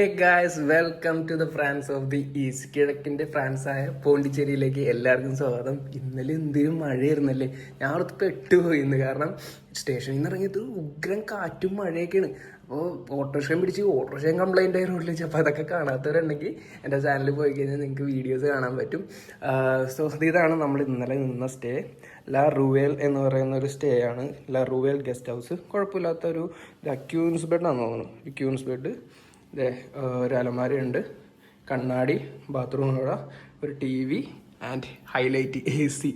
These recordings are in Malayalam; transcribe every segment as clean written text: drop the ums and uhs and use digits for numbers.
Hey guys, welcome to the France of the East. കിഴക്കിൻ്റെ ഫ്രാൻസായ പോണ്ടിച്ചേരിയിലേക്ക് എല്ലാവർക്കും സ്വാഗതം. ഇന്നലെ എന്തൊരു മഴയായിരുന്നല്ലേ, ഞാൻ അടുത്ത് പെട്ടുപോയിന്ന്. കാരണം സ്റ്റേഷനിൽ നിന്ന് ഇറങ്ങിയത് ഉഗ്രം കാറ്റും മഴയൊക്കെയാണ്. അപ്പോൾ ഓട്ടോറിക്ഷയും പിടിച്ച് ഓട്ടോറിക്ഷയും കംപ്ലൈൻ്റ് ആയി റോഡിൽ വെച്ചു. അപ്പോൾ അതൊക്കെ കാണാത്തവരുണ്ടെങ്കിൽ എൻ്റെ ചാനലിൽ പോയി കഴിഞ്ഞാൽ നിങ്ങൾക്ക് വീഡിയോസ് കാണാൻ പറ്റും. സോ ഇതാണ് നമ്മൾ ഇന്നലെ നിന്ന സ്റ്റേ. ലാ റൂവേൽ എന്ന് പറയുന്ന ഒരു സ്റ്റേ ആണ്. ലാ റൂവേൽ ഗസ്റ്റ് ഹൗസ്. കുഴപ്പമില്ലാത്തൊരു ക്യൂൻസ് ബെഡാണെന്ന് തോന്നുന്നു. ഈ ക്യൂൻസ് ബെഡ്, ഒരു അലമാരയുണ്ട്, കണ്ണാടി, ബാത്റൂം, അവിടെ ഒരു TV ആൻഡ് ഹൈലൈറ്റ് AC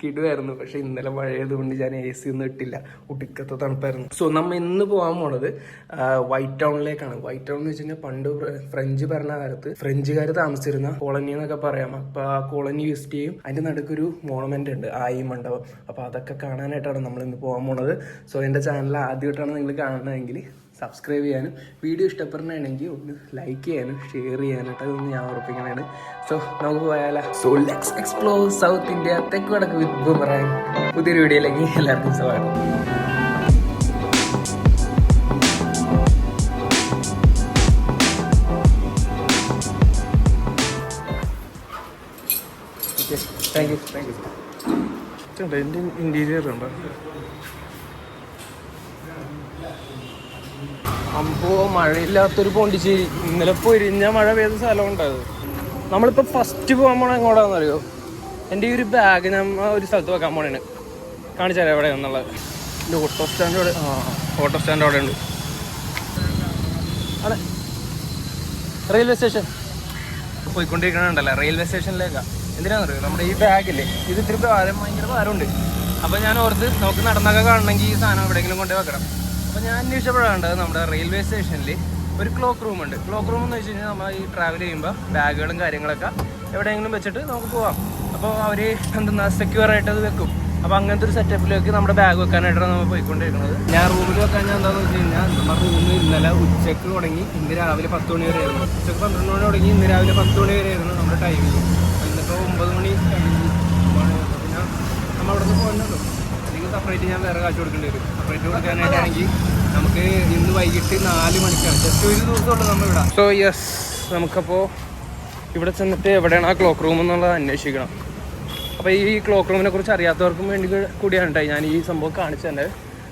കിടുമായിരുന്നു. പക്ഷേ ഇന്നലെ മഴയതുകൊണ്ട് ഞാൻ AC ഒന്നും ഇട്ടില്ല, ഒടുക്കത്തെ തണുപ്പായിരുന്നു. സോ നമ്മൾ ഇന്ന് പോകാൻ പോണത് വൈറ്റ് ടൗണിലേക്കാണ്. വൈറ്റ് ടൗൺ എന്ന് വെച്ച് കഴിഞ്ഞാൽ പണ്ട് ഫ്രഞ്ച് ഭരണകാലത്ത് ഫ്രഞ്ചുകാർ താമസിച്ചിരുന്ന കോളനി എന്നൊക്കെ പറയാം. അപ്പോൾ ആ കോളനി വിസിറ്റ് ചെയ്യും. അതിൻ്റെ നടുക്കൊരു മോണമെൻ്റ് ഉണ്ട്, ആയി മണ്ഡപം. അപ്പോൾ അതൊക്കെ കാണാനായിട്ടാണ് നമ്മൾ ഇന്ന് പോകാൻ പോണത്. സോ എൻ്റെ ചാനൽ ആദ്യമായിട്ടാണ് നിങ്ങൾ കാണണമെങ്കിൽ സബ്സ്ക്രൈബ് ചെയ്യാനും വീഡിയോ ഇഷ്ടപ്പെടണമെങ്കിൽ ഒന്ന് ലൈക്ക് ചെയ്യാനും ഷെയർ ചെയ്യാനായിട്ട് അതൊന്ന് ഞാൻ ഉറപ്പിക്കണതാണ്. സോ നമുക്ക് പോയാലോ. So let's explore south India തെക്ക് വടക്ക് വിത്ത് ബൂമറാങ്. പുതിയൊരു വീഡിയോയിലേക്ക് എല്ലാവർക്കും സ്വാഗതം. Okay, thank you. ചേട്ടാ എൻ്റെ ഇൻറ്റീരിയർ ഉണ്ടോ? അമ്പോ മഴയില്ലാത്തൊരു പോണ്ടിച്ചേരി. ഇന്നലെ പൊരിഞ്ഞ മഴ പെയ്ത സ്ഥലം ഉണ്ടായത്. നമ്മളിപ്പോൾ ഫസ്റ്റ് പോകാൻ പോണ എങ്ങോട്ടാണെന്നറിയോ? എൻ്റെ ഈ ഒരു ബാഗ് ഞാൻ ഒരു സ്ഥലത്ത് വെക്കാൻ പോണേന്. കാണിച്ചാലേ എവിടെയാണെന്നുള്ളത്. എൻ്റെ ഓട്ടോ സ്റ്റാൻഡ് അവിടെ. ഓട്ടോ സ്റ്റാൻഡ് അവിടെ ഉണ്ട്. അതെ, റെയിൽവേ സ്റ്റേഷൻ പോയിക്കൊണ്ടിരിക്കണുണ്ടല്ലോ, റെയിൽവേ സ്റ്റേഷനിലേക്കാണ്. എന്തിനാണെന്നറിയോ? നമ്മുടെ ഈ ബാഗില്ലേ, ഇത് ഇത്തിരി ഭയങ്കര ഭാരമുണ്ട്. അപ്പോൾ ഞാൻ ഓർത്ത് നമുക്ക് നടന്നൊക്കെ കാണണമെങ്കിൽ ഈ സാധനം എവിടെയെങ്കിലും കൊണ്ടുപോയി വെക്കണം. അപ്പോൾ ഞാൻ അന്വേഷിച്ചപ്പോഴാണ് നമ്മുടെ റെയിൽവേ സ്റ്റേഷനിൽ ഒരു ക്ലോക്ക് റൂം ഉണ്ട്. ക്ലോക്ക് റൂം എന്ന് വെച്ച് കഴിഞ്ഞാൽ നമ്മൾ ഈ ട്രാവൽ ചെയ്യുമ്പോൾ ബാഗുകളും കാര്യങ്ങളൊക്കെ എവിടെയെങ്കിലും വെച്ചിട്ട് നമുക്ക് പോവാം. അപ്പോൾ അവർ സെക്യൂർ ആയിട്ട് അത് വെക്കും. അപ്പോൾ അങ്ങനത്തെ ഒരു സെറ്റപ്പിലേക്ക് നമ്മുടെ ബാഗ് വെക്കാനായിട്ടാണ് നമ്മൾ പോയിക്കൊണ്ടിരിക്കുന്നത്. ഞാൻ റൂമിൽ വെക്കാൻ ഞാൻ എന്താണെന്ന് വെച്ച് കഴിഞ്ഞാൽ, നമ്മുടെ റൂമിൽ ഇന്നലെ ഉച്ചയ്ക്ക് തുടങ്ങി ഇന്ന് രാവിലെ 10 മണി വരെ ആയിരുന്നു. ഉച്ചയ്ക്ക് 12 മണി തുടങ്ങി ഇന്ന് രാവിലെ 10 മണി വരെ ആയിരുന്നു നമ്മുടെ ടൈമിങ്. ഇന്നിപ്പോൾ 9 മണി കഴിഞ്ഞു. പിന്നെ നമ്മൾ അവിടെ നിന്ന് പോകുന്നുണ്ടോ സെപ്പറേറ്റ് ഞാൻ വേറെ കാശ് കൊടുക്കേണ്ടി വരും. സെപ്പറേറ്റ് കൊടുക്കാനായിട്ടാണെങ്കിൽ നമുക്ക് ഇന്ന് വൈകിട്ട് 4 മണിക്കാണ്. ജസ്റ്റ് ഒരു ദിവസമുള്ളൂ നമ്മളിവിടെ. സോ യെസ്, നമുക്കപ്പോൾ ഇവിടെ ചെന്നിട്ട് എവിടെയാണ് ആ ക്ലോക്ക് റൂം എന്നുള്ളത് അന്വേഷിക്കണം. അപ്പോൾ ഈ ക്ലോക്ക് റൂമിനെ കുറിച്ച് അറിയാത്തവർക്കും വേണ്ടി കൂടിയാണ് കേട്ടോ ഞാൻ ഈ സംഭവം കാണിച്ചു തന്നെ.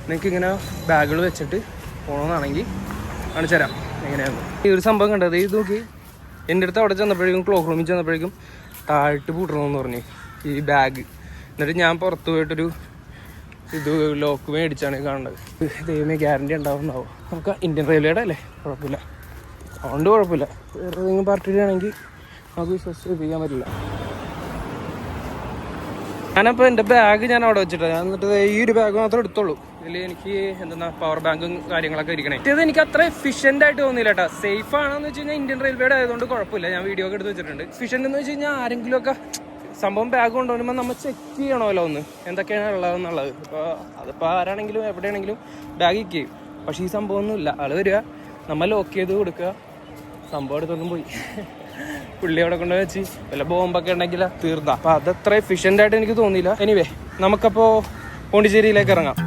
നിങ്ങൾക്ക് ഇങ്ങനെ ബാഗുകൾ വെച്ചിട്ട് പോകണമെന്നാണെങ്കിൽ കാണിച്ചു തരാം എങ്ങനെയാണ്. ഈ ഒരു സംഭവം കണ്ടത്, ഇത് നോക്കി. എൻ്റെ അടുത്ത് അവിടെ ചെന്നപ്പോഴേക്കും ക്ലോക്ക് റൂമിൽ ചെന്നപ്പോഴേക്കും താഴ്ത്ത് പൂട്ടണമെന്ന് പറഞ്ഞു ഈ ബാഗ്. എന്നിട്ട് ഞാൻ പുറത്ത് പോയിട്ടൊരു ഇത് ലോക്ക് മേടിച്ചാണ് കാണുന്നത്. ദൈവമേ, ഗ്യാരണ്ടി ഉണ്ടാവുന്നാവും. നമുക്ക് ഇന്ത്യൻ റെയിൽവേയുടെ അല്ലേ, കുഴപ്പമില്ല, അതുകൊണ്ട് കുഴപ്പമില്ല. വേറെ ഏതെങ്കിലും പാർട്ടിയുടെ ആണെങ്കിൽ നമുക്ക് വിശ്വസിപ്പിക്കാൻ പറ്റില്ല. ഞാനപ്പോൾ എൻ്റെ ബാഗ് ഞാൻ അവിടെ വെച്ചിട്ടാണ്. ഞാൻ എന്നിട്ട് ഈ ഒരു ബാഗ് മാത്രമേ എടുത്തുള്ളൂ. ഇതിൽ എനിക്ക് എന്താ പവർ ബാങ്കും കാര്യങ്ങളൊക്കെ ഇരിക്കണേ. ഇത് എനിക്ക് അത്ര എഫിഷ്യൻ്റ് ആയിട്ട് തോന്നിയില്ല കേട്ടോ. സേഫ് ആണെന്ന് വെച്ച് കഴിഞ്ഞാൽ ഇന്ത്യൻ റെയിൽവേയുടെ ആയതുകൊണ്ട് കുഴപ്പമില്ല. ഞാൻ വീഡിയോ ഒക്കെ എടുത്ത് വെച്ചിട്ടുണ്ട്. എഫിഷ്യൻ്റ് എന്ന് വെച്ച് കഴിഞ്ഞാൽ ആരെങ്കിലുമൊക്കെ സംഭവം ബാഗ് കൊണ്ടുവരുമ്പോൾ നമ്മൾ ചെക്ക് ചെയ്യണമല്ലോ ഒന്ന് എന്തൊക്കെയാണ് ഉള്ളതെന്നുള്ളത്. ഇപ്പോൾ അതിപ്പോൾ ആരാണെങ്കിലും എവിടെയാണെങ്കിലും ബാഗ് ചെക്ക് ചെയ്യും. പക്ഷേ ഈ സംഭവമൊന്നുമില്ല. ആൾ വരിക, നമ്മൾ ലോക്ക് ചെയ്ത് കൊടുക്കുക, സംഭവം എടുത്തൊന്നും പോയി പുള്ളി അവിടെ കൊണ്ട് വെച്ച് വല്ല ബോംബൊക്കെ ഉണ്ടെങ്കിൽ തീർന്ന. അപ്പോൾ അതത്ര എഫിഷ്യൻ്റ് ആയിട്ട് എനിക്ക് തോന്നിയില്ല. എനിവേ, നമുക്കപ്പോൾ പോണ്ടിച്ചേരിയിലേക്ക് ഇറങ്ങാം.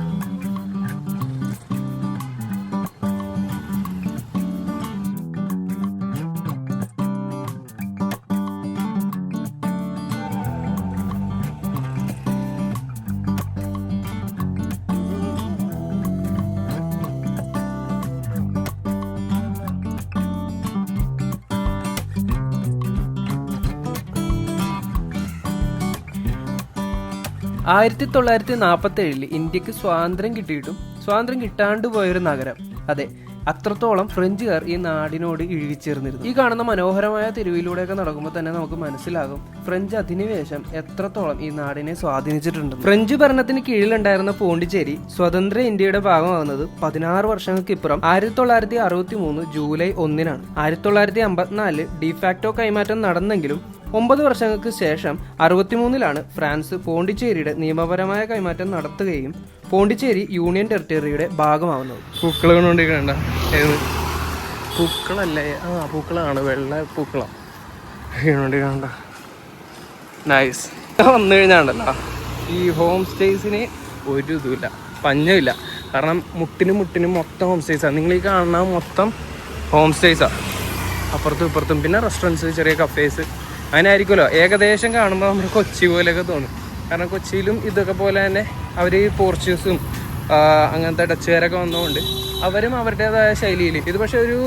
ആയിരത്തി 1947 ഇന്ത്യക്ക് സ്വാതന്ത്ര്യം കിട്ടിയിട്ടും സ്വാതന്ത്ര്യം കിട്ടാണ്ട് പോയൊരു നഗരം. അതെ, അത്രത്തോളം ഫ്രഞ്ചുകാർ ഈ നാടിനോട് ഇഴുകിച്ചേർന്നിരുന്നു. ഈ കാണുന്ന മനോഹരമായ തെരുവിലൂടെയൊക്കെ നടക്കുമ്പോൾ തന്നെ നമുക്ക് മനസ്സിലാകും ഫ്രഞ്ച് അധിനിവേശം എത്രത്തോളം ഈ നാടിനെ സ്വാധീനിച്ചിട്ടുണ്ട്. ഫ്രഞ്ച് ഭരണത്തിന് കീഴിലുണ്ടായിരുന്ന പോണ്ടിച്ചേരി സ്വതന്ത്ര ഇന്ത്യയുടെ ഭാഗമാകുന്നത് 16 വർഷങ്ങൾക്കിപ്പുറം 1963 ജൂലൈ 1-നാണ്. 1954 ഡിഫാക്ടോ കൈമാറ്റം നടന്നെങ്കിലും 9 വർഷങ്ങൾക്ക് ശേഷം 63-ലാണ് ഫ്രാൻസ് പോണ്ടിച്ചേരിയുടെ നിയമപരമായ കൈമാറ്റം നടത്തുകയും പോണ്ടിച്ചേരി യൂണിയൻ ടെറിട്ടറിയുടെ ഭാഗമാവുന്നത്. പൂക്കൾ കൊണ്ടുകൊണ്ടിരിക്കണ്ട, പൂക്കളല്ലേ? പൂക്കളാണ്, വെള്ള പൂക്കളം കണ്ട. നൈസ്. വന്നു കഴിഞ്ഞാണ്ടല്ലോ ഈ ഹോം സ്റ്റേസിന് ഒരു ഇതുമില്ല, പഞ്ഞമില്ല. കാരണം മുട്ടിനും മൊത്തം ഹോം സ്റ്റേസാണ്. നിങ്ങൾ ഈ കാണുന്ന മൊത്തം ഹോം സ്റ്റേസാണ്. അപ്പുറത്തും ഇപ്പുറത്തും. പിന്നെ റെസ്റ്റോറൻറ്റ്സ്, ചെറിയ കഫേസ്, അങ്ങനെ ആയിരിക്കുമല്ലോ. ഏകദേശം കാണുമ്പോൾ നമ്മുടെ കൊച്ചി പോലെയൊക്കെ തോന്നും. കാരണം കൊച്ചിയിലും ഇതൊക്കെ പോലെ തന്നെ അവർ പോർച്ചുഗീസും അങ്ങനത്തെ ഡച്ചുകാരൊക്കെ വന്നതുകൊണ്ട് അവരും അവരുടേതായ ശൈലിയിൽ. ഇത് പക്ഷേ ഒരു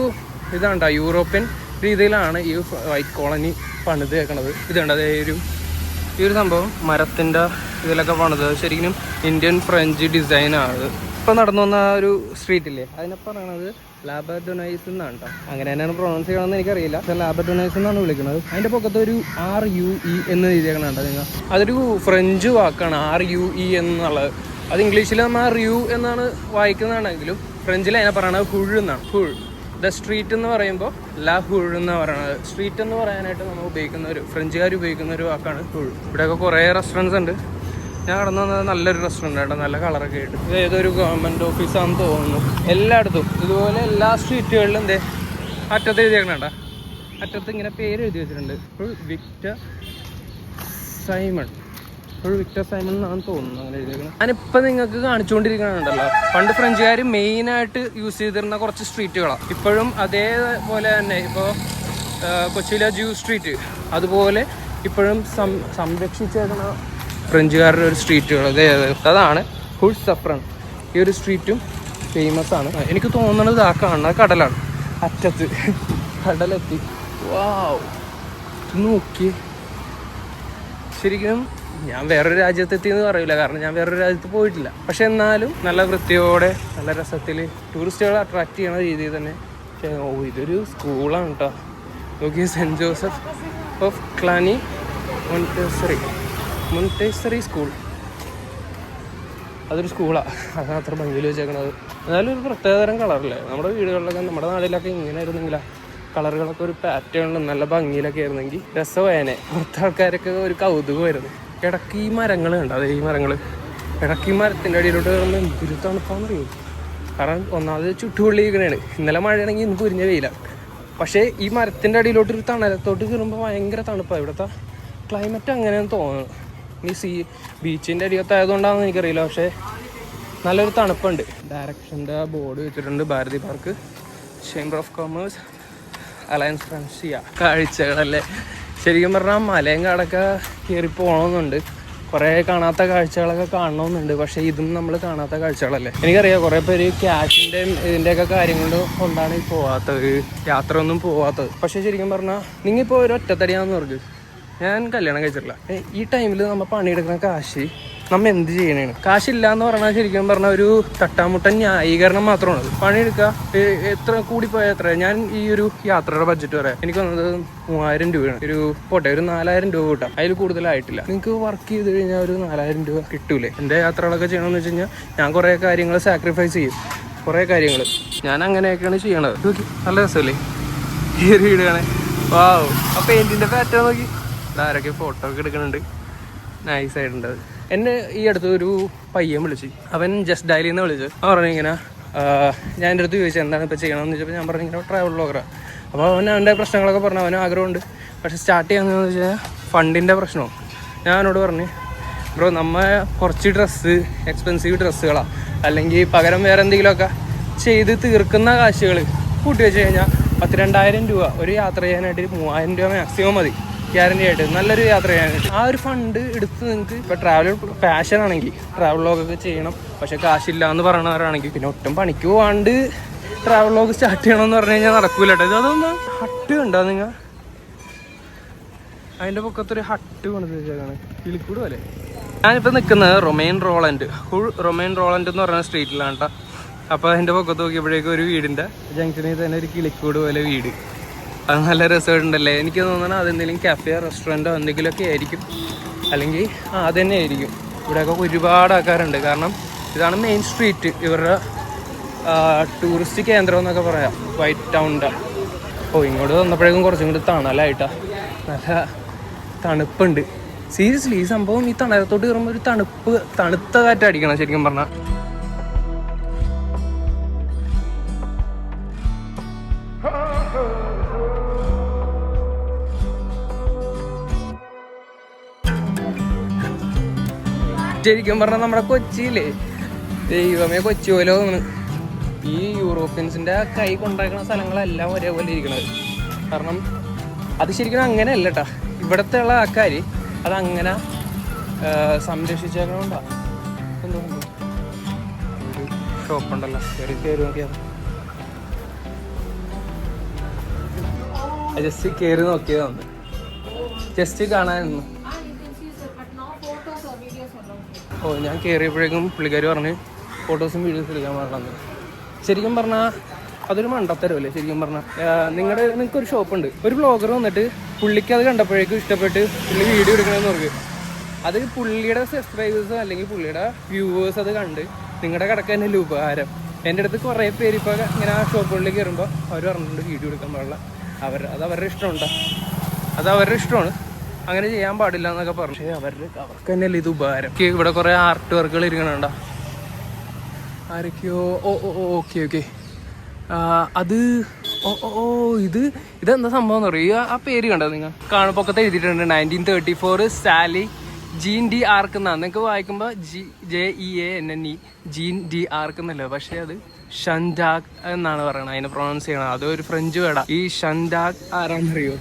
ഇതാണ്ട യൂറോപ്യൻ രീതിയിലാണ് ഈ വൈറ്റ് കോളനി പണിത് വെക്കണത്. ഇതുണ്ട് അതേ ഈ ഒരു സംഭവം മരത്തിൻ്റെ ഇതിലൊക്കെ പണിത് ശരിക്കും ഇന്ത്യൻ ഫ്രഞ്ച് ഡിസൈനാണ്. ഇപ്പോൾ നടന്നു വന്ന ഒരു സ്ട്രീറ്റില്ലേ, അതിനെ പറയണത് ലാബഡോനൈസ് എന്നാണ് കേട്ടോ. അങ്ങനെ തന്നെയാണ് പ്രൊണൗൺസ് ചെയ്യണമെന്ന് എനിക്കറിയില്ല. ലാബഡോനൈസ് എന്നാണ് വിളിക്കുന്നത്. അതിൻ്റെ പുറത്ത് ഒരു RUE എന്ന് എഴുതിയേക്കണുണ്ട് നിങ്ങൾ. അതൊരു ഫ്രഞ്ച് വാക്കാണ് RUE എന്നുള്ളത്. അത് ഇംഗ്ലീഷിൽ നമ്മൾ RU എന്നാണ് വായിക്കുന്നതാണെങ്കിലും ഫ്രഞ്ചിൽ അതിനെ പറയണത് ഹുൾ എന്നാണ്. ഹുൾ. ദ സ്ട്രീറ്റ് എന്ന് പറയുമ്പോൾ ലാ ഹുൾ എന്നാണ് പറയുന്നത്. സ്ട്രീറ്റ് എന്ന് പറയാനായിട്ട് നമ്മൾ ഫ്രഞ്ചുകാർ ഉപയോഗിക്കുന്ന ഒരു വാക്കാണ് ഹുൾ. ഇവിടെയൊക്കെ കുറേ റെസ്റ്റോറൻറ്റ്സ് ഉണ്ട്. ഞാൻ കടന്നു വന്നത് നല്ലൊരു റെസ്റ്റോറൻ്റ് ആണ്, നല്ല കളറൊക്കെ ആയിട്ട്. ഇത് ഏതൊരു ഗവൺമെൻറ് ഓഫീസാണെന്ന് തോന്നുന്നു. എല്ലായിടത്തും ഇതുപോലെ എല്ലാ സ്ട്രീറ്റുകളിലും എന്തേ അറ്റത്ത് എഴുതിയേക്കണേണ്ട, അറ്റത്ത് ഇങ്ങനെ പേര് എഴുതി വെച്ചിട്ടുണ്ട്. വിക്ടർ സൈമൺ എന്നാണ് തോന്നുന്നു അങ്ങനെ എഴുതിയേക്കുന്നത്. ഞാനിപ്പോൾ നിങ്ങൾക്ക് കാണിച്ചുകൊണ്ടിരിക്കണുണ്ടല്ലോ, പണ്ട് ഫ്രഞ്ചുകാർ മെയിനായിട്ട് യൂസ് ചെയ്തിരുന്ന കുറച്ച് സ്ട്രീറ്റുകളാണ്. ഇപ്പോഴും അതേപോലെ തന്നെ ഇപ്പോൾ കൊച്ചിയിലെ ജൂ സ്ട്രീറ്റ് അതുപോലെ ഇപ്പോഴും സംരക്ഷിച്ചേക്കണ ഫ്രഞ്ചുകാരുടെ ഒരു സ്ട്രീറ്റുകൾ അതാണ് ഹുൾ സഫ്രൺ. ഈ ഒരു സ്ട്രീറ്റും ഫേമസ് ആണ്. എനിക്ക് തോന്നുന്നത് ആ കാണുന്ന കടലാണ്, അറ്റത്ത് കടലെത്തി. വാവ്, നോക്കി. ശരിക്കും ഞാൻ വേറൊരു രാജ്യത്തെത്തിയെന്ന് പറയില്ല, കാരണം ഞാൻ വേറൊരു രാജ്യത്ത് പോയിട്ടില്ല. പക്ഷെ എന്നാലും നല്ല വൃത്തിയോടെ നല്ല രസത്തിൽ ടൂറിസ്റ്റുകളെ അട്രാക്ട് ചെയ്യുന്ന രീതിയിൽ തന്നെ. ഇതൊരു സ്കൂളാണ് കേട്ടോ. നോക്കി, സെൻറ്റ് ജോസഫ് ഓഫ് ക്ലാനി മൊntessori സ്കൂൾ. അതൊരു സ്കൂളാണ്, അതാണ് അത്ര ഭംഗിയിൽ വെച്ചേക്കണത്. എന്നാലും ഒരു പ്രത്യേകതരം കളറല്ലേ. നമ്മുടെ വീടുകളിലൊക്കെ നമ്മുടെ നാട്ടിലൊക്കെ ഇങ്ങനെ ആയിരുന്നെങ്കിലാ കളറുകളൊക്കെ ഒരു പാറ്റേണിലും നല്ല ഭംഗിയിലൊക്കെ ആയിരുന്നെങ്കിൽ രസമായനെ. പുറത്തെ ആൾക്കാരൊക്കെ ഒരു കൗതുകമായിരുന്നു. ഇടയ്ക്ക് ഈ മരങ്ങൾ കണ്ടോ, അതേ ഈ മരങ്ങൾ ഇടയ്ക്ക് ഈ മരത്തിൻ്റെ അടിയിലോട്ട് കയറുമ്പോൾ എന്തൊരു തണുപ്പാണെന്നറിയും. കാരണം ഒന്നാമത് ചുട്ടുപൊള്ളിയിരിക്കണേണ്. ഇന്നലെ മഴയാണെങ്കിൽ ഇന്ന് പൊരിഞ്ഞ വെയിലാണ്. പക്ഷേ ഈ മരത്തിൻ്റെ അടിയിലോട്ട് ഒരു തണലത്തോട്ട് കയറുമ്പോൾ ഭയങ്കര തണുപ്പാണ്. ഇവിടുത്തെ ക്ലൈമറ്റ് അങ്ങനെയാണെന്ന് തോന്നുന്നു. ഈ ബീച്ചിൻ്റെ അടിയത്തായതുകൊണ്ടാണെന്ന് എനിക്കറിയില്ല, പക്ഷേ നല്ലൊരു തണുപ്പുണ്ട്. ഡയറക്ഷൻ്റെ ബോർഡ് വെച്ചിട്ടുണ്ട്. Bharathi park, chamber of commerce, alliance Francaise. കാഴ്ചകളല്ലേ ശരിക്കും പറഞ്ഞാൽ. മലയും കാടൊക്കെ കയറി പോകണമെന്നുണ്ട്, കുറേ കാണാത്ത കാഴ്ചകളൊക്കെ കാണണമെന്നുണ്ട്. പക്ഷേ ഇതും നമ്മൾ കാണാത്ത കാഴ്ചകളല്ലേ. എനിക്കറിയാം കുറേ പേര് ക്യാഷിൻ്റെയും ഇതിൻ്റെയൊക്കെ കാര്യങ്ങൾ കൊണ്ടാണ് ഈ പോകാത്തത്, യാത്ര ഒന്നും പോകാത്തത്. പക്ഷേ ശരിക്കും പറഞ്ഞാൽ നിങ്ങളിപ്പോൾ ഒരു ഒറ്റത്തടിയാണെന്ന് പറഞ്ഞു. ഞാൻ കല്യാണം കഴിച്ചിട്ടില്ല. ഈ ടൈമിൽ നമ്മൾ പണിയെടുക്കുന്ന കാശ് നമ്മൾ എന്ത് ചെയ്യണേണ്? കാശില്ല എന്ന് പറഞ്ഞാൽ ശരിക്കും പറഞ്ഞാൽ ഒരു തട്ടാമുട്ടൻ ന്യായീകരണം മാത്രമാണ്. പണിയെടുക്കുക, എത്ര കൂടിപ്പോയാൽ എത്ര. ഞാൻ ഈ ഒരു യാത്രയുടെ ബഡ്ജറ്റ് പറയാം, എനിക്ക് വന്നത് 3000 രൂപയാണ്. ഒരു പോട്ടെ, ഒരു 4000 രൂപ കിട്ടാം, അതിൽ കൂടുതലായിട്ടില്ല. നിങ്ങൾക്ക് വർക്ക് ചെയ്ത് കഴിഞ്ഞാൽ ഒരു 4000 രൂപ കിട്ടൂലേ? എൻ്റെ യാത്രകളൊക്കെ ചെയ്യണമെന്ന് വെച്ച് കഴിഞ്ഞാൽ ഞാൻ കുറേ കാര്യങ്ങൾ സാക്രിഫൈസ് ചെയ്യും. കുറേ കാര്യങ്ങൾ ഞാൻ അങ്ങനെയൊക്കെയാണ് ചെയ്യണത്. നോക്കി, നല്ല രസമല്ലേ ഈ ഒരു വീട് കാണാൻ. വാവ്, ആ പെയിൻറ്റിൻ്റെ പാറ്റേൺ നോക്കി. ആരൊക്കെ ഫോട്ടോ ഒക്കെ എടുക്കുന്നുണ്ട്, നൈസായിട്ടുണ്ട്. എന്നെ ഈ അടുത്ത് ഒരു പയ്യൻ വിളിച്ചു. അവൻ ജസ്റ്റ് ഡയലിൽ നിന്ന് വിളിച്ചു. അവൻ പറഞ്ഞു ഇങ്ങനെ, ഞാൻ എൻ്റെ അടുത്ത് ചോദിച്ചു എന്താണ് ഇപ്പോൾ ചെയ്യണമെന്ന് ചോദിച്ചപ്പോൾ ഞാൻ പറഞ്ഞു ഇങ്ങനെ ട്രാവൽ ബ്ലോഗറാണ്. അപ്പോൾ അവൻ്റെ പ്രശ്നങ്ങളൊക്കെ പറഞ്ഞു. അവന് ആഗ്രഹമുണ്ട്, പക്ഷെ സ്റ്റാർട്ട് ചെയ്യാമെന്ന് വെച്ചാൽ ഫണ്ടിൻ്റെ പ്രശ്നവും. ഞാൻ അവനോട് പറഞ്ഞു, ബ്രോ നമ്മൾ കുറച്ച് എക്സ്പെൻസീവ് ഡ്രസ്സുകളാണ് അല്ലെങ്കിൽ പകരം വേറെ എന്തെങ്കിലുമൊക്കെ ചെയ്ത് തീർക്കുന്ന കാശുകൾ കൂട്ടി വെച്ച് കഴിഞ്ഞാൽ 10,000-2000 രൂപ ഒരു യാത്ര ചെയ്യാനായിട്ട് 3000 രൂപ മാക്സിമം മതി ഗ്യാരണ്ടി ആയിട്ട് നല്ലൊരു യാത്ര ചെയ്യാനായിട്ട്. ആ ഒരു ഫണ്ട് എടുത്ത് നിങ്ങൾക്ക് ഇപ്പോൾ ട്രാവൽ പാഷൻ ആണെങ്കിൽ ട്രാവൽ വ്ളോഗൊക്കെ ചെയ്യണം, പക്ഷെ കാശില്ല എന്ന് പറയണവരാണെങ്കിൽ പിന്നെ ഒട്ടും പണിക്ക് പോകാണ്ട് ട്രാവൽ വ്ളോഗ് സ്റ്റാർട്ട് ചെയ്യണമെന്ന് പറഞ്ഞു കഴിഞ്ഞാൽ നടക്കൂല കേട്ടോ. അതൊന്ന് ഹട്ട് കണ്ടോ നിങ്ങൾ? അതിൻ്റെ പൊക്കത്തൊരു ഹട്ട് കൊണ്ടുവച്ചാണ് കിളിക്കൂട് പോലെ. ഞാനിപ്പോൾ നിൽക്കുന്നത് റൊമൈൻ റോളൻഡ് എന്ന് പറയുന്ന സ്ട്രീറ്റിലാണ് കേട്ടോ. അപ്പോൾ അതിൻ്റെ പൊക്കത്ത് നോക്കിയപ്പോഴേക്കും ഒരു വീടിൻ്റെ ജംഗ്ഷനിൽ തന്നെ ഒരു കിളിക്കൂട് പോലെ വീട്. അത് നല്ല രസമുണ്ടല്ലേ. എനിക്ക് തോന്നുന്നത് അതെന്തെങ്കിലും കഫേ റെസ്റ്റോറൻറ്റോ എന്തെങ്കിലുമൊക്കെ ആയിരിക്കും, അല്ലെങ്കിൽ അത് തന്നെ ആയിരിക്കും. ഇവിടെയൊക്കെ ഒരുപാട് ആൾക്കാരുണ്ട്, കാരണം ഇതാണ് മെയിൻ സ്ട്രീറ്റ്, ഇവരുടെ ടൂറിസ്റ്റ് കേന്ദ്രം എന്നൊക്കെ പറയാം, വൈറ്റ് ടൗണിൻ്റെ. ഇങ്ങോട്ട് വന്നപ്പോഴേക്കും കുറച്ചും കൂടി തണലായിട്ടാ, നല്ല തണുപ്പുണ്ട്. സീരിയസ്ലി ഈ സംഭവം ഈ തണലത്തോട്ട് കയറുമ്പോൾ ഒരു തണുത്ത കാറ്റടിക്കണം ശരിക്കും പറഞ്ഞാൽ. ശരിക്കും പറഞ്ഞാൽ നമ്മുടെ കൊച്ചിയില്ലേ, ദൈവമേ കൊച്ചി പോലെ തോന്നുന്നു. ഈ യൂറോപ്യൻസിൻ്റെ കൈ കൊണ്ടാക്കുന്ന സ്ഥലങ്ങളെല്ലാം ഒരേപോലെ ഇരിക്കണത്. കാരണം അത് ശരിക്കും അങ്ങനെയല്ല കേട്ടോ, ഇവിടുത്തെ ഉള്ള ആൾക്കാർ അതങ്ങനെ സംരക്ഷിച്ചേക്കണോണ്ടാ. എന്തോ ഒരു ഷോപ്പുണ്ടല്ലോ, കയറി നോക്കിയാൽ ജസ്റ്റ് കയറി നോക്കിയതാണ്, ജസ്റ്റ് കാണാനൊന്നും. ഓ, ഞാൻ കയറിയപ്പോഴേക്കും പുള്ളിക്കാർ പറഞ്ഞ് ഫോട്ടോസും വീഡിയോസും എടുക്കാൻ പാടില്ലെന്ന്. ശരിക്കും പറഞ്ഞാൽ അതൊരു മണ്ടത്തരമല്ലേ ശരിക്കും പറഞ്ഞാൽ. നിങ്ങൾക്കൊരു ഷോപ്പുണ്ട്, ഒരു ബ്ലോഗർ വന്നിട്ട് പുള്ളിക്ക് അത് കണ്ടപ്പോഴേക്കും ഇഷ്ടപ്പെട്ട് പുള്ളി വീഡിയോ എടുക്കണമെന്ന് പറയും. അത് പുള്ളിയുടെ സബ്സ്ക്രൈബേഴ്സ് അല്ലെങ്കിൽ പുള്ളിയുടെ വ്യൂവേഴ്സ് അത് കണ്ട് നിങ്ങളുടെ കടക്ക് തന്നെ ഉപകാരം. എൻ്റെ അടുത്ത് കുറേ പേര് ഇപ്പോൾ ഇങ്ങനെ ആ ഷോപ്പുകളിൽ കയറുമ്പോൾ അവർ പറഞ്ഞിട്ടുണ്ട് വീഡിയോ എടുക്കാൻ പാടില്ല, അത് അവരുടെ ഇഷ്ടമുണ്ടോ, അത് അവരുടെ ഇഷ്ടമാണ്, അങ്ങനെ ചെയ്യാൻ പാടില്ല എന്നൊക്കെ പറഞ്ഞു. പക്ഷേ അവർക്ക് തന്നെയല്ലേ ഇത് ഉപകാരം. ഇവിടെ കുറേ ആർട്ട് വർക്കുകൾ ഇരിക്കണുണ്ടോ ആരൊക്കെയോ. ഓക്കെ അത് ഇതെന്താ സംഭവം എന്ന് പറയുക. ആ പേര് കണ്ടോ നിങ്ങൾ? കാണുപ്പൊക്കത്ത് എഴുതിയിട്ടുണ്ട് 1934 സാലി ജീൻ ഡി ആർക്ക് എന്നാണ്. നിങ്ങൾക്ക് വായിക്കുമ്പോൾ JEANNE ജീൻ ഡി ആർക്ക് എന്നല്ലോ, പക്ഷേ അത് ഷൻഡാക് എന്നാണ് പറയണത്, അതിനെ പ്രൊണൗൺസ് ചെയ്യണം. അതൊരു ഫ്രഞ്ച് വേർഡാണ്. ഈ ഷൻഡാക് ആരാന്നറിയോ?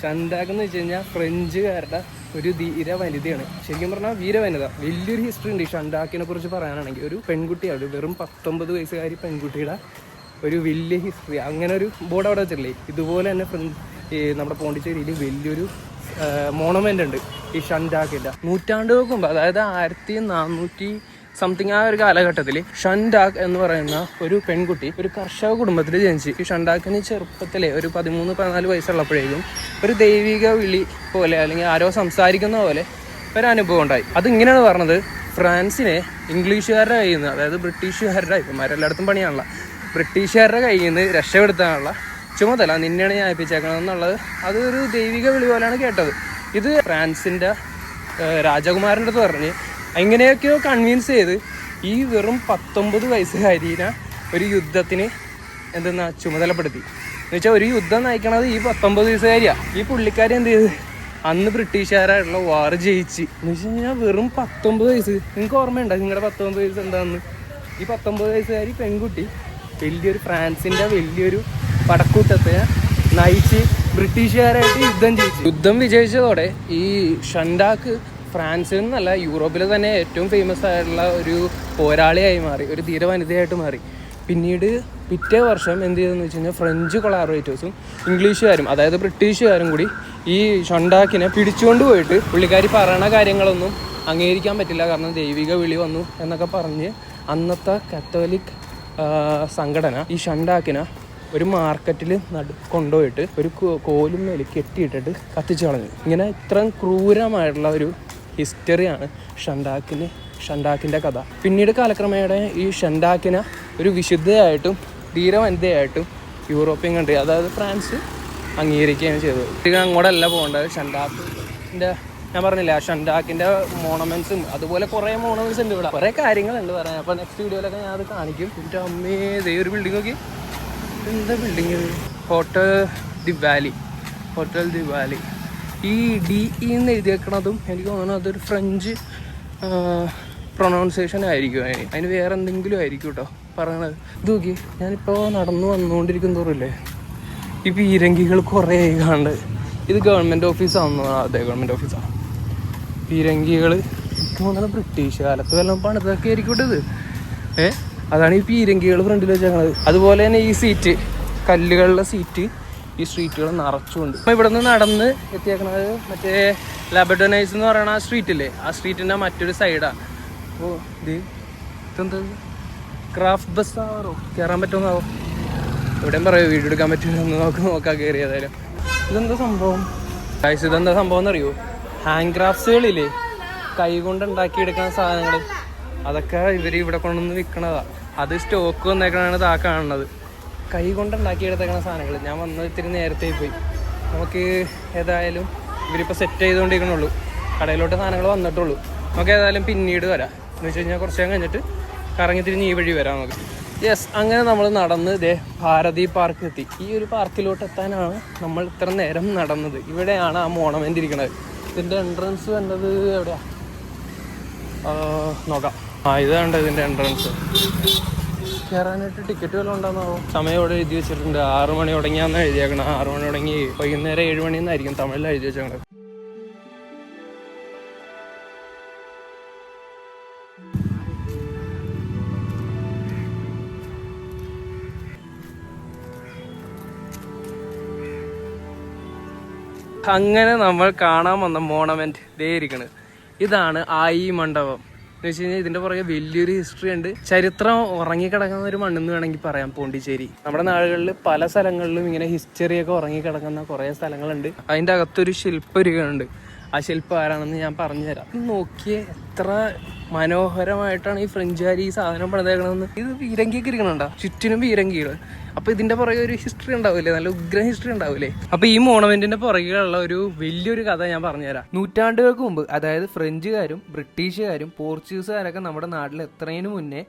ഷൻഡാക് എന്ന് വെച്ച് കഴിഞ്ഞാൽ ഫ്രഞ്ചുകാരുടെ ഒരു ധീര വനിതയാണ്. ശരിക്കും പറഞ്ഞാൽ വീരവനിത. വലിയൊരു ഹിസ്റ്ററി ഉണ്ട് ഈ ഷൻഡാക്കിനെ കുറിച്ച് പറയാനാണെങ്കിൽ. ഒരു പെൺകുട്ടിയാണ്, വെറും 19 വയസ്സുകാരി പെൺകുട്ടിയുടെ ഒരു വലിയ ഹിസ്റ്ററി. അങ്ങനെ ഒരു ബോർഡ് അവിടെ വെച്ചിട്ടില്ലേ, ഇതുപോലെ തന്നെ നമ്മുടെ പോണ്ടിച്ചേരിയിൽ വലിയൊരു മോണമെൻ്റ് ഉണ്ട് ഈ ഷൻഡാക്കിൻ്റെ. നൂറ്റാണ്ടുകൾക്ക് മുമ്പ്, അതായത് 1400 സംതിങ് ആ ഒരു കാലഘട്ടത്തിൽ ഷൻഡാക് എന്ന് പറയുന്ന ഒരു പെൺകുട്ടി ഒരു കർഷക കുടുംബത്തിൽ ജനിച്ചു. ഈ ഷൻഡാക്കിന് ചെറുപ്പത്തിലെ ഒരു 13-14 വയസ്സുള്ളപ്പോഴേക്കും ഒരു ദൈവിക വിളി പോലെ അല്ലെങ്കിൽ ആരോ സംസാരിക്കുന്ന പോലെ ഒരു അനുഭവം ഉണ്ടായി. അതിങ്ങനെയാണ് പറഞ്ഞത്, ഫ്രാൻസിനെ ഇംഗ്ലീഷുകാരുടെ കയ്യിൽ നിന്ന്, അതായത് ബ്രിട്ടീഷുകാരുടെ, ഇവന്മാരെല്ലായിടത്തും പണിയാണല്ലോ, ബ്രിട്ടീഷുകാരുടെ കയ്യിൽ നിന്ന് രക്ഷപ്പെടുത്താനുള്ള ചുമതല നിന്നെയാണ് ഞാൻ ഏൽപ്പിച്ചേക്കണം എന്നുള്ളത് അതൊരു ദൈവിക വിളി പോലെയാണ് കേട്ടത്. ഇത് ഫ്രാൻസിൻ്റെ രാജകുമാരൻ്റെ അടുത്ത് പറഞ്ഞ് എങ്ങനെയൊക്കെയോ കൺവിൻസ് ചെയ്ത് ഈ വെറും 19 വയസ്സുകാരിനെ ഒരു യുദ്ധത്തിന് ചുമതലപ്പെടുത്തി. എന്ന് വെച്ചാൽ ഒരു യുദ്ധം നയിക്കണത് ഈ 19 വയസ്സുകാരിയാണ്. ഈ പുള്ളിക്കാരി എന്ത് ചെയ്ത് അന്ന് ബ്രിട്ടീഷുകാരായിട്ടുള്ള വാർ ജയിച്ച്. എന്ന് വെച്ച് കഴിഞ്ഞാൽ വെറും 19 വയസ്സ്. നിങ്ങൾക്ക് ഓർമ്മയുണ്ടോ നിങ്ങളുടെ 19 വയസ്സ് എന്താണെന്ന്? ഈ 19 വയസ്സുകാരി പെൺകുട്ടി വലിയൊരു ഫ്രാൻസിൻ്റെ വലിയൊരു പടക്കൂട്ടത്തെ നയിച്ച് ബ്രിട്ടീഷുകാരായിട്ട് യുദ്ധം ജയിച്ചു. യുദ്ധം വിജയിച്ചതോടെ ഈ ഷൻഡാക്ക് ഫ്രാൻസിൽ നിന്നല്ല യൂറോപ്പിലെ തന്നെ ഏറ്റവും ഫേമസ് ആയിട്ടുള്ള ഒരു പോരാളിയായി മാറി, ഒരു ധീരവനിതയായിട്ട് മാറി. പിന്നീട് പിറ്റേ വർഷം എന്ത് ചെയ്തെന്ന് വെച്ച് കഴിഞ്ഞാൽ ഫ്രഞ്ച് കൊളാബറേറ്റേഴ്സും ഇംഗ്ലീഷുകാരും, അതായത് ബ്രിട്ടീഷുകാരും കൂടി ഈ ഷൻഡാക്കിനെ പിടിച്ചുകൊണ്ട് പോയിട്ട് പുള്ളിക്കാരി പറയണ കാര്യങ്ങളൊന്നും അംഗീകരിക്കാൻ പറ്റില്ല, കാരണം ദൈവിക വിളി വന്നു എന്നൊക്കെ പറഞ്ഞ് അന്നത്തെ കത്തോലിക് സംഘടന ഈ ഷൻഡാക്കിനെ ഒരു മാർക്കറ്റിൽ കൊണ്ടുപോയിട്ട് ഒരു കോലും മേലിൽ കെട്ടിയിട്ടിട്ട് കത്തിച്ചു കളഞ്ഞു. ഇങ്ങനെ ഇത്രയും ക്രൂരമായിട്ടുള്ള ഒരു ഹിസ്റ്ററിയാണ് ഷൻഡാക്കിൻ്റെ കഥ. പിന്നീട് കാലക്രമേണ ഈ ഷൻഡാക്കിനെ ഒരു വിശുദ്ധയായിട്ടും ധീരവനിതയായിട്ടും യൂറോപ്യൻ കൺട്രി, അതായത് ഫ്രാൻസ് അംഗീകരിക്കുകയാണ് ചെയ്തത്. ഇത് അങ്ങോട്ടല്ല പോകേണ്ടത്. ഷൻഡാക്കിൻ്റെ ഞാൻ പറഞ്ഞില്ല, ഷൻഡാക്കിൻ്റെ മോണമെൻറ്റ്സും അതുപോലെ കുറേ മോണമെൻറ്റ്സ് ഉണ്ട് ഇവിടെ, കുറേ കാര്യങ്ങളുണ്ട് പറയാൻ. അപ്പോൾ നെക്സ്റ്റ് വീഡിയോയിലൊക്കെ ഞാൻ അത് കാണിക്കും. എൻ്റെ അമ്മേ, ദേ ഒരു ബിൽഡിംഗ് നോക്കി, എന്താ ബിൽഡിങ്? Hotel the Valley. ഈ DE എന്ന് എഴുതിയേക്കണതും എനിക്ക് തോന്നുന്നു അതൊരു ഫ്രഞ്ച് പ്രൊണൗൺസിയേഷൻ ആയിരിക്കും. അതിന് വേറെ എന്തെങ്കിലും ആയിരിക്കും കേട്ടോ പറയണത്. ഇത് നോക്കി, ഞാനിപ്പോൾ വന്നുകൊണ്ടിരിക്കുന്ന തോറില്ലേ ഈ പീരങ്കികൾ കുറേ കാണുന്നത്. ഇത് ഗവൺമെൻറ് ഓഫീസാണെന്ന്. അതെ, ഗവൺമെൻറ് ഓഫീസാണ്. പീരങ്കികൾ എനിക്ക് തോന്നുന്നത് ബ്രിട്ടീഷ് കാലത്ത് വല്ലതും പണിതൊക്കെ ആയിരിക്കട്ടെ ഇത്. അതാണ് ഈ പീരങ്കികൾ ഫ്രണ്ടിൽ വെച്ചേക്കണത്. അതുപോലെ തന്നെ ഈ സീറ്റ്, കല്ലുകളുടെ സീറ്റ് ഈ സ്ട്രീറ്റുകൾ നിറച്ചുകൊണ്ട്. അപ്പോൾ ഇവിടെ നിന്ന് നടന്ന് എത്തിയേക്കണത് മറ്റേ ലബഡനൈസ് എന്ന് പറയുന്ന ആ സ്ട്രീറ്റില്ലേ, ആ സ്ട്രീറ്റിൻ്റെ മറ്റൊരു സൈഡാണ്. അപ്പോൾ ഇതെന്താ ക്രാഫ്റ്റ് ബസ്സാറോ? കയറാൻ പറ്റുമെന്നാവോ? എവിടെയും പറയുമോ വീഡിയോ എടുക്കാൻ പറ്റുമെന്ന് നോക്കാം കയറി. ഏതായാലും ഇതെന്താ സംഭവം? ഇതെന്താ സംഭവം എന്നറിയോ? ഹാൻഡ് ക്രാഫ്റ്റ്സുകളില്ലേ, കൈ കൊണ്ട് ഉണ്ടാക്കിയെടുക്കുന്ന സാധനങ്ങൾ, അതൊക്കെ ഇവർ ഇവിടെ കൊണ്ടുവന്ന് വിൽക്കണതാണ്. അത് സ്റ്റോക്ക് വന്നേക്കണതാണ് താ കാണുന്നത്. കൈ കൊണ്ട് ഉണ്ടാക്കിയെടുത്തേക്കണ സാധനങ്ങൾ. ഞാൻ വന്നത് ഇത്തിരി നേരത്തെ പോയി. നമുക്ക് ഏതായാലും ഇവരിപ്പോൾ സെറ്റ് ചെയ്തുകൊണ്ടിരിക്കണുള്ളൂ, കടയിലോട്ട് സാധനങ്ങൾ വന്നിട്ടുള്ളൂ. നമുക്ക് ഏതായാലും പിന്നീട് വരാം. എന്ന് വെച്ച് കഴിഞ്ഞാൽ കുറച്ച് നേരം കഴിഞ്ഞിട്ട് കറങ്ങി തിരിഞ്ഞ് ഈ വഴി വരാം നമുക്ക്. യെസ്, അങ്ങനെ നമ്മൾ നടന്ന് ഭാരതി പാർക്ക് എത്തി. ഈ ഒരു പാർക്കിലോട്ട് എത്താനാണ് നമ്മൾ ഇത്ര നേരം നടന്നത്. ഇവിടെയാണ് ആ മോണമെൻ്റ് ഇരിക്കണത്. ഇതിൻ്റെ എൻട്രൻസ് വേണ്ടത് എവിടെയാണ് നോക്കാം. ഇതാണ് ഇതിൻ്റെ എൻട്രൻസ്. കയറാനായിട്ട് ടിക്കറ്റ് വല്ലതും ഉണ്ടാകുന്നാവോ? സമയം ഇവിടെ എഴുതി വെച്ചിട്ടുണ്ട്. 6 മണി തുടങ്ങിയാന്ന് എഴുതിയേക്കണം. 6 മണി തുടങ്ങി വൈകുന്നേരം 7 മണിന്നായിരിക്കും തമിഴിൽ എഴുതി വെച്ചേക്കണത്. അങ്ങനെ നമ്മൾ കാണാൻ വന്ന മോണമെന്റ് ദേ ഇരിക്കണ്. ഇതാണ് ആയി മണ്ഡപം എന്ന് വെച്ച് കഴിഞ്ഞാൽ ഇതിന്റെ പുറകെ വലിയൊരു ഹിസ്റ്ററി ഉണ്ട്. ചരിത്രം ഉറങ്ങിക്കിടക്കുന്ന ഒരു മണ്ണെന്ന് വേണമെങ്കിൽ പറയാം പോണ്ടിച്ചേരി. നമ്മുടെ നാടുകളിൽ പല സ്ഥലങ്ങളിലും ഇങ്ങനെ ഹിസ്റ്ററിയൊക്കെ ഉറങ്ങിക്കിടക്കുന്ന കുറേ സ്ഥലങ്ങളുണ്ട്. അതിൻ്റെ അകത്തൊരു ശില്പം ഇരിക്കുന്നുണ്ട്. ആ ശില്പം ആരാണെന്ന് ഞാൻ പറഞ്ഞുതരാം. നോക്കിയേ എത്ര മനോഹരമായിട്ടാണ് ഈ ഫ്രഞ്ചുകാർ ഈ സാധനം പണിതേക്കണമെന്ന്. ഇത് വീരങ്കിയൊക്കെ ഇരിക്കണുണ്ടോ? ചുറ്റിനും വീരങ്കികൾ. അപ്പൊ ഇതിന്റെ പുറകെ ഒരു ഹിസ്റ്ററി ഉണ്ടാവില്ലേ, നല്ല ഉഗ്ര ഹിസ്റ്ററി ഉണ്ടാവില്ലേ? അപ്പൊ ഈ മോണമെന്റിന്റെ പുറകെയുള്ള ഒരു വലിയൊരു കഥ ഞാൻ പറഞ്ഞുതരാം. നൂറ്റാണ്ടുകൾക്ക് മുമ്പ്, അതായത് ഫ്രഞ്ചുകാരും ബ്രിട്ടീഷുകാരും പോർച്ചുഗീസുകാരൊക്കെ നമ്മുടെ നാട്ടിൽ എത്രയിനു മുന്നേ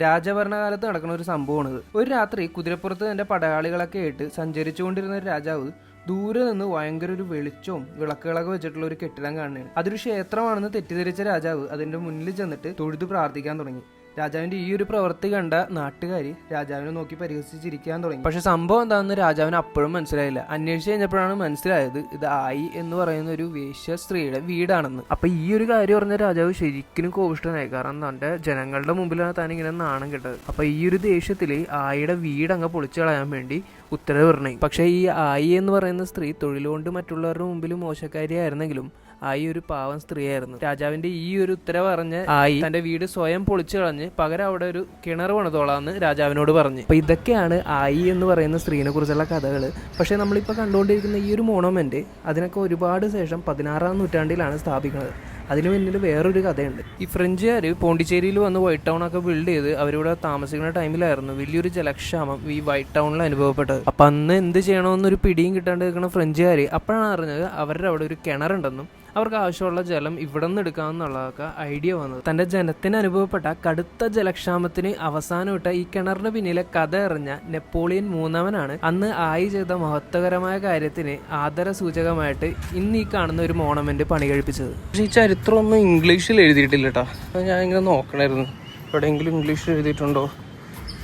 രാജഭരണകാലത്ത് നടക്കുന്ന ഒരു സംഭവമാണിത്. ഒരു രാത്രി കുതിരപ്പുറത്ത് തന്റെ പടയാളികളൊക്കെ ആയിട്ട് സഞ്ചരിച്ചുകൊണ്ടിരുന്ന ഒരു രാജാവ് ദൂരെ നിന്ന് ഭയങ്കര ഒരു വെളിച്ചവും വിളക്കുകളൊക്കെ വെച്ചിട്ടുള്ള ഒരു കെട്ടിടം കാണുകയാണ്. അതൊരു ക്ഷേത്രമാണെന്ന് തെറ്റിദ്ധരിച്ച രാജാവ് അതിന്റെ മുന്നിൽ ചെന്നിട്ട് തൊഴുതു പ്രാർത്ഥിക്കാൻ തുടങ്ങി. രാജാവിന്റെ ഈ ഒരു പ്രവൃത്തി കണ്ട നാട്ടുകാർ രാജാവിനെ നോക്കി പരിഹസിച്ചിരിക്കാൻ തുടങ്ങി. പക്ഷെ സംഭവം എന്താണെന്ന് രാജാവിന് അപ്പോഴും മനസ്സിലായില്ല. അന്വേഷിച്ച് കഴിഞ്ഞപ്പോഴാണ് മനസ്സിലായത് ഇത് ആയി എന്ന് പറയുന്ന ഒരു വേശ്യ സ്ത്രീയുടെ വീടാണെന്ന്. അപ്പൊ ഈ ഒരു കാര്യം പറഞ്ഞ രാജാവ് ശരിക്കും കോപിഷ്ഠനായി. കാരണം തന്റെ ജനങ്ങളുടെ മുമ്പിലാണ് താൻ ഇങ്ങനെ നാണം കെട്ടത്. അപ്പൊ ഈ ഒരു ദേഷ്യത്തില് ആയിയുടെ വീട് അങ്ങ് പൊളിച്ചു കളയാൻ വേണ്ടി ഉത്തരവ് പറഞ്ഞു. പക്ഷെ ഈ ആയി എന്ന് പറയുന്ന സ്ത്രീ തൊഴിലുകൊണ്ട് മറ്റുള്ളവരുടെ മുമ്പിൽ മോശക്കാരിയായിരുന്നെങ്കിലും ആയി ഒരു പാവം സ്ത്രീയായിരുന്നു. രാജാവിന്റെ ഈ ഒരു ഉത്തരവ് പറഞ്ഞ് ആയി തന്റെ വീട് സ്വയം പൊളിച്ചു കളഞ്ഞ് പകരം അവിടെ ഒരു കിണർ പണിതോളാന്ന് രാജാവിനോട് പറഞ്ഞു. അപ്പൊ ഇതൊക്കെയാണ് ആയി എന്ന് പറയുന്ന സ്ത്രീനെ കുറിച്ചുള്ള കഥകള്. പക്ഷെ നമ്മളിപ്പോ കണ്ടുകൊണ്ടിരിക്കുന്ന ഈ ഒരു മോണമെന്റ് അതിനൊക്കെ ഒരുപാട് ശേഷം 16-ാം നൂറ്റാണ്ടിലാണ് സ്ഥാപിക്കുന്നത്. അതിന് പിന്നിൽ വേറൊരു കഥയുണ്ട്. ഈ ഫ്രഞ്ചുകാർ പോണ്ടിച്ചേരിയിൽ വന്ന് വൈറ്റ് ടൗൺ ഒക്കെ ബിൽഡ് ചെയ്ത് അവരിവിടെ താമസിക്കുന്ന ടൈമിലായിരുന്നു വലിയൊരു ജലക്ഷാമം ഈ വൈറ്റ് ടൗണിൽ അനുഭവപ്പെട്ടത്. അപ്പൊ അന്ന് എന്ത് ചെയ്യണമെന്നൊരു പിടിയും കിട്ടാണ്ട് നിൽക്കുന്ന ഫ്രഞ്ചുകാർ അപ്പോഴാണ് അറിഞ്ഞത് അവരുടെ അവിടെ ഒരു കിണറുണ്ടെന്നും അവർക്ക് ആവശ്യമുള്ള ജലം ഇവിടെ നിന്ന് എടുക്കാമെന്നുള്ളതൊക്കെ ഐഡിയ വന്നത്. തന്റെ ജനത്തിന് അനുഭവപ്പെട്ട കടുത്ത ജലക്ഷാമത്തിന് അവസാനമിട്ട ഈ കിണറിന് പിന്നിലെ കഥ അറിഞ്ഞ നെപ്പോളിയൻ മൂന്നാമനാണ് അന്ന് ആയി ചെയ്ത മഹത്വകരമായ കാര്യത്തിന് ആദര സൂചകമായിട്ട് ഇന്ന് ഈ കാണുന്ന ഒരു മോണമെന്റ് പണി കഴിപ്പിച്ചത്. പക്ഷെ ഈ ചരിത്രം ഒന്നും ഇംഗ്ലീഷിൽ എഴുതിയിട്ടില്ല കേട്ടോ. ഞാൻ ഇങ്ങനെ നോക്കണമായിരുന്നു എവിടെയെങ്കിലും ഇംഗ്ലീഷിൽ എഴുതിയിട്ടുണ്ടോ.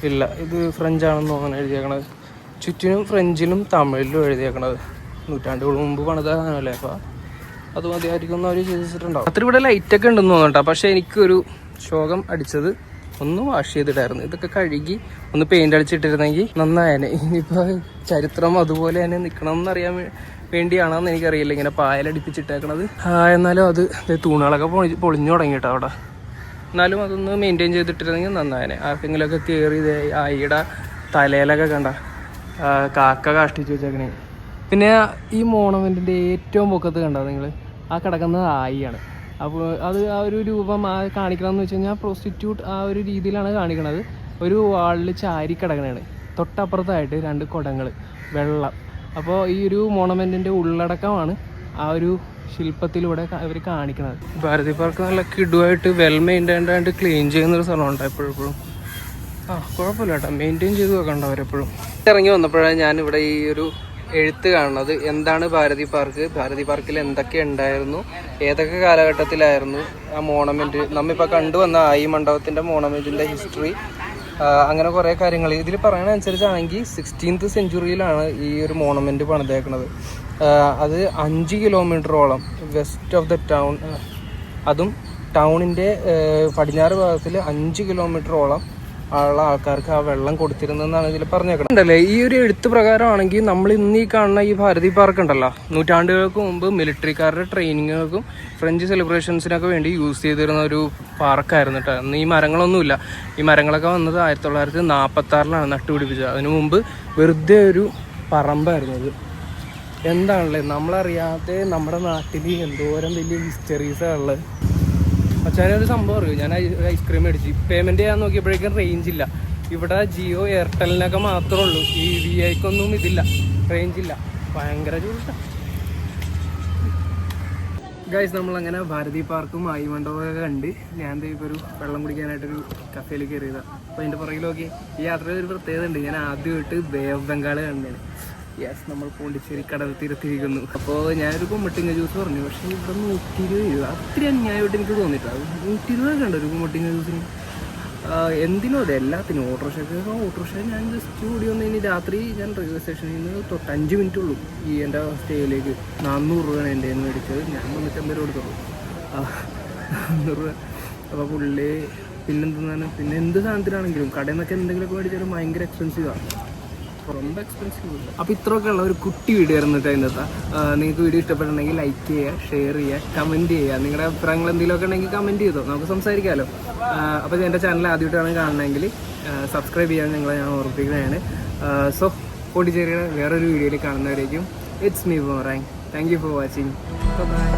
ഇല്ല, ഇത് ഫ്രഞ്ചാണെന്ന് തോന്നുന്നു എഴുതിയേക്കണത്. ചുറ്റിനും ഫ്രഞ്ചിലും തമിഴിലും എഴുതിയേക്കണത്. നൂറ്റാണ്ടുകൾ മുമ്പ് പണിതാണല്ലേ, അപ്പോൾ അത് മതിയായിരിക്കും അവർ ചെയ്തിട്ടുണ്ടാവും. അത്ര ഇവിടെ ലൈറ്റൊക്കെ ഉണ്ടെന്ന് തോന്നട്ടോ. പക്ഷെ എനിക്കൊരു ശോകം അടിച്ചത് ഒന്ന് വാഷ് ചെയ്തിട്ടായിരുന്നു. ഇതൊക്കെ കഴുകി ഒന്ന് പെയിന്റ് അടിച്ചിട്ടിരുന്നെങ്കിൽ നന്നായേനെ. ഇനിയിപ്പോൾ ചരിത്രം അതുപോലെ തന്നെ നിൽക്കണം എന്നറിയാൻ വേണ്ടിയാണെന്ന് എനിക്കറിയില്ല ഇങ്ങനെ പായലടിപ്പിച്ചിട്ടേക്കണത്. എന്നാലും അത് തൂണുകളൊക്കെ പൊളിഞ്ഞു തുടങ്ങിയിട്ടോ അവിടെ. എന്നാലും അതൊന്ന് മെയിൻറ്റെയിൻ ചെയ്തിട്ടിരുന്നെങ്കിൽ നന്നായേനെ. ആർക്കെങ്കിലുമൊക്കെ കയറി ആയിയുടെ തലയിലൊക്കെ കണ്ട കാക്ക കാഷ്ടിച്ച് വെച്ചേക്കണേ. പിന്നെ ഈ മോണമെന്റിന്റെ ഏറ്റവും പൊക്കത്ത് കണ്ടോ നിങ്ങൾ, ആ കിടക്കുന്നത് ആയിയാണ്. അപ്പോൾ അത് ആ ഒരു രൂപം കാണിക്കണമെന്ന് വെച്ച് കഴിഞ്ഞാൽ പ്രോസ്റ്റിറ്റ്യൂട്ട് ആ ഒരു രീതിയിലാണ് കാണിക്കണത്. ഒരു വാളിൽ ചാരി കിടക്കണതാണ്. തൊട്ടപ്പുറത്തായിട്ട് 2 കുടങ്ങൾ വെള്ളം. അപ്പോൾ ഈ ഒരു മോണമെന്റിന്റെ ഉള്ളടക്കമാണ് ആ ഒരു ശില്പത്തിലൂടെ അവർ കാണിക്കുന്നത്. ഭാരതി പാർക്ക് നല്ല കിടുവായിട്ട് വെൽ മെയിൻറ്റൈൻഡ് ആയിട്ട് ക്ലീൻ ചെയ്യുന്നൊരു സ്ഥലമുണ്ട് എപ്പോഴും. കുഴപ്പമില്ല കേട്ടോ, മെയിൻറ്റെയിൻ ചെയ്ത് വെക്കണ്ട അവരെപ്പോഴും. ഇറങ്ങി വന്നപ്പോഴാണ് ഞാനിവിടെ ഈ ഒരു എഴുത്ത് കാണുന്നത്. എന്താണ് ഭാരതി പാർക്ക്, ഭാരതി പാർക്കിൽ എന്തൊക്കെ ഉണ്ടായിരുന്നു, ഏതൊക്കെ കാലഘട്ടത്തിലായിരുന്നു ആ മോണമെന്റ്, നമ്മിപ്പോൾ കണ്ടുവന്ന ആയി മണ്ഡപത്തിന്റെ മോണമെന്റിന്റെ ഹിസ്റ്ററി, അങ്ങനെ കുറേ കാര്യങ്ങൾ ഇതിൽ പറയണതനുസരിച്ചാണെങ്കിൽ 16th സെഞ്ച്വറിയിലാണ് ഈ ഒരു മോണമെന്റ് പണിതേക്കുന്നത്. അത് 5 കിലോമീറ്ററോളം വെസ്റ്റ് ഓഫ് ദ ടൗൺ, അതും ടൗണിൻ്റെ പടിഞ്ഞാറ് ഭാഗത്തിൽ 5 കിലോമീറ്ററോളം ഉള്ള ആൾക്കാർക്ക് ആ വെള്ളം കൊടുത്തിരുന്നെന്നാണ് ഇതിൽ പറഞ്ഞേക്കുന്നത്. ഉണ്ടല്ലേ, ഈ ഒരു എഴുത്ത് പ്രകാരമാണെങ്കിൽ നമ്മൾ ഇന്ന് ഈ കാണുന്ന ഈ ഭാരതി പാർക്ക് ഉണ്ടല്ലോ, നൂറ്റാണ്ടുകൾക്ക് മുമ്പ് മിലിറ്ററിക്കാരുടെ ട്രെയിനിങ്ങുകൾക്കും ഫ്രഞ്ച് സെലിബ്രേഷൻസിനൊക്കെ വേണ്ടി യൂസ് ചെയ്തിരുന്ന ഒരു പാർക്കായിരുന്നു കേട്ടോ. അന്ന് ഈ മരങ്ങളൊന്നുമില്ല. ഈ മരങ്ങളൊക്കെ വന്നത് 1946 നട്ടുപിടിപ്പിച്ചത്. അതിനു മുമ്പ് വെറുതെ ഒരു പറമ്പായിരുന്നു അത്. എന്താണല്ലേ, നമ്മളറിയാതെ നമ്മുടെ നാട്ടിൽ എന്തോരം വലിയ ഹിസ്റ്ററീസാണ് ഉള്ളത്. അച്ഛനൊരു സംഭവം അറിയും, ഞാൻ ഐസ്ക്രീം മേടിച്ച് പേയ്മെൻറ്റ് ചെയ്യാൻ നോക്കിയപ്പോഴേക്കും റേഞ്ച് ഇല്ല. ഇവിടെ ജിയോ എയർടെലിനൊക്കെ മാത്രമേ ഉള്ളൂ, ഈ VIക്കൊന്നും ഇതില്ല, റേഞ്ചില്ല. ഭയങ്കര ചൂടാ ഗൈസ്. നമ്മളങ്ങനെ ഭാരതി പാർക്കും ആയി മണ്ഡപമൊക്കെ കണ്ട് ഞാൻ ഇപ്പോൾ ഒരു വെള്ളം കുടിക്കാനായിട്ടൊരു കഫേയിൽ കയറിയതാണ്. അപ്പോൾ അതിൻ്റെ പുറകിലൊക്കെ ഈ യാത്രയിൽ ഒരു പ്രത്യേകത ഉണ്ട്. ഞാൻ ആദ്യമായിട്ട് ബേ ഓഫ് ബംഗാൾ കണ്ടതാണ്. യെസ്, നമ്മൾ പോണ്ടിച്ചേരി കടൽ തീരത്തിരിക്കുന്നു. അപ്പോൾ ഞാനൊരു കുമ്മട്ടിങ്ങ ജ്യൂസ് പറഞ്ഞു, പക്ഷേ ഇവിടെ 120 രൂപ. അത്രയും അന്യായമായിട്ട് എനിക്ക് തോന്നിയിട്ടാണ്. 120 കണ്ടോ ഒരു കുമ്മട്ടിങ്ങ ജ്യൂസിന്. എന്തിനും അതെ, എല്ലാത്തിനും. ഓട്ടോറിക്ഷ ഞാൻ ജസ്റ്റ് കൂടി വന്നതിന് രാത്രി ഞാൻ റെയിൽവേ സ്റ്റേഷനിൽ നിന്ന് തൊട്ട് 5 മിനിറ്റ് ഉള്ളൂ ഈ എൻ്റെ സ്റ്റേയിലേക്ക്. 400 രൂപയാണ് എൻ്റെ കയ്യിൽ നിന്ന് മേടിച്ചത്. ഞാൻ 350 രൂപ കൊടുത്തുള്ളൂ. 400 രൂപ. അപ്പോൾ പുള്ളി പിന്നെന്താണ്, പിന്നെ എന്ത് സാധനത്തിനാണെങ്കിലും കടയിൽ നിന്നൊക്കെ എന്തെങ്കിലുമൊക്കെ മേടിച്ചാലും ഭയങ്കര എക്സ്പെൻസീവാണ്, ரொம்ப എക്സ്പെൻസീവ്. അപ്പോൾ ഇത്രയൊക്കെയുള്ള ഒരു കുട്ടി വീഡിയോ ആയിരുന്നിട്ട് അതിനകത്ത്. നിങ്ങൾക്ക് വീഡിയോ ഇഷ്ടപ്പെട്ടുണ്ടെങ്കിൽ ലൈക്ക് ചെയ്യുക, ഷെയർ ചെയ്യുക, കമൻറ്റ് ചെയ്യുക. നിങ്ങളുടെ അഭിപ്രായങ്ങൾ എന്തെങ്കിലുമൊക്കെ ഉണ്ടെങ്കിൽ കമൻറ്റ് ചെയ്തോ, നമുക്ക് സംസാരിക്കാമല്ലോ. അപ്പോൾ എൻ്റെ ചാനൽ ആദ്യമായിട്ടാണ് കാണണമെങ്കിൽ സബ്സ്ക്രൈബ് ചെയ്യാൻ ഞാൻ ഓർമ്മിപ്പിക്കുന്നതാണ്. സോ പോണ്ടിച്ചേരിയുടെ വേറൊരു വീഡിയോയിൽ കാണുന്നവരേക്കും ഇറ്റ്സ് മീ ബോറാങ്. Thank you for watching. By.